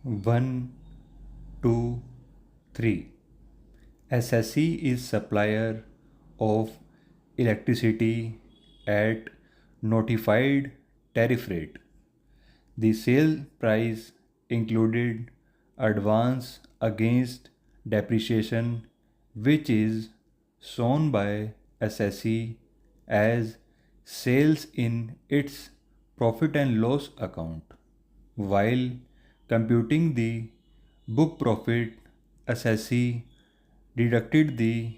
1, 2, 3. SSE is supplier of electricity at notified tariff rate. The sale price included advance against depreciation, which is shown by SSE as sales in its profit and loss account. While computing the book profit, SSE deducted the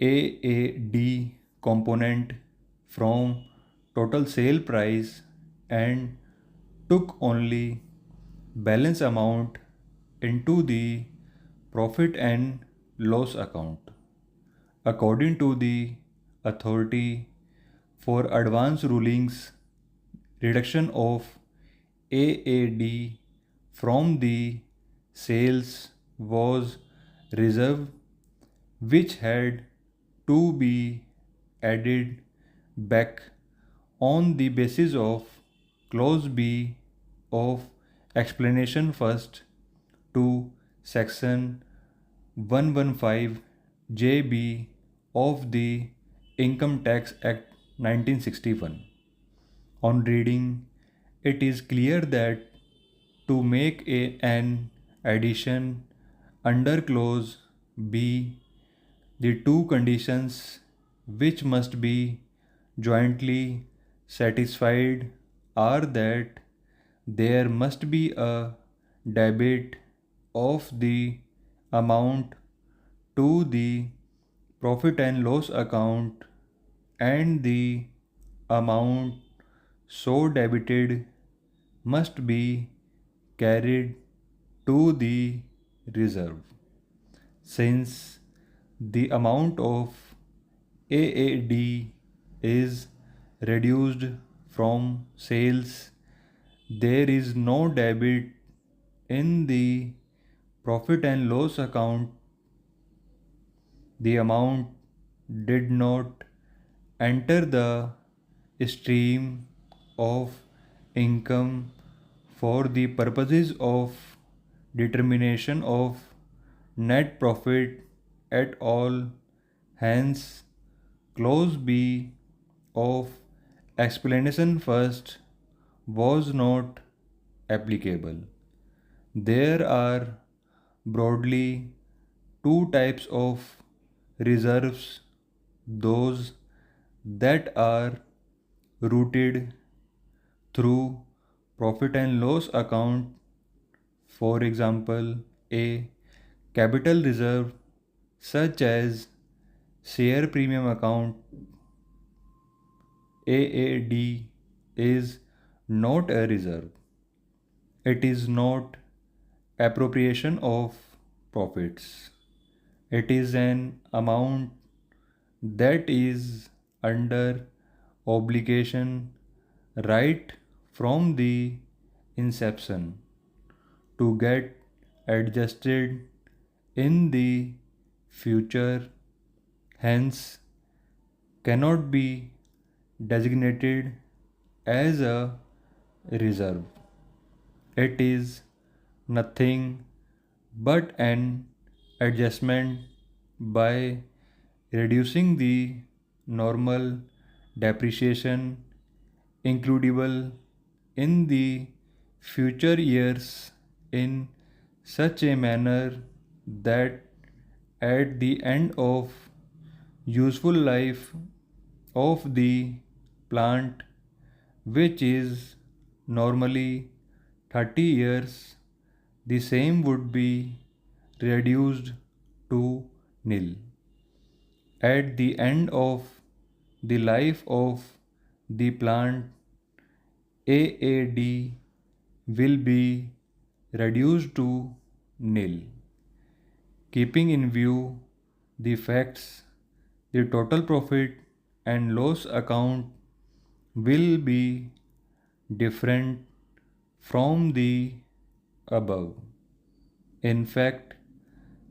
AAD component from total sale price and took only balance amount into the profit and loss account. According to the authority for advance rulings, reduction of AAD from the sales was reserve which had to be added back on the basis of clause B of explanation first to section 115 JB of the Income Tax Act 1961. On reading, it is clear that to make an addition under clause B, the two conditions which must be jointly satisfied are that there must be a debit of the amount to the profit and loss account and the amount so debited must be carried to the reserve. Since the amount of AAD is reduced from sales, there is no debit in the profit and loss account. The amount did not enter the stream of income for the purposes of determination of net profit at all. Hence, clause B of explanation first was not applicable. There are broadly two types of reserves: those that are routed through profit and loss account, for example, a capital reserve such as share premium account. AAD is not a reserve. It is not appropriation of profits. It is an amount that is under obligation right from the inception to get adjusted in the future, hence cannot be designated as a reserve. It is nothing but an adjustment by reducing the normal depreciation includable in the future years in such a manner that at the end of useful life of the plant, which is normally 30 years, the same would be reduced to nil. At the end of the life of the plant, AAD will be reduced to nil. Keeping in view the facts, the total profit and loss account will be different from the above. In fact,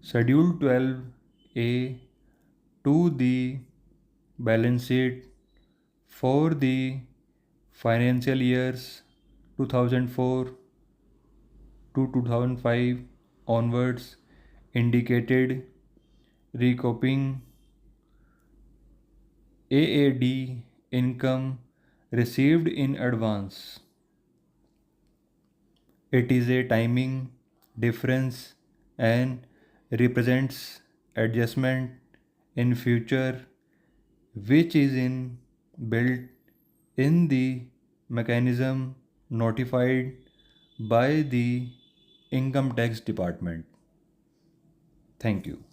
Schedule 12A to the balance sheet for the financial years 2004 to 2005 onwards indicated recouping AAD income received in advance. It is a timing difference and represents adjustment in future which is in built in the mechanism notified by the income tax department. Thank you.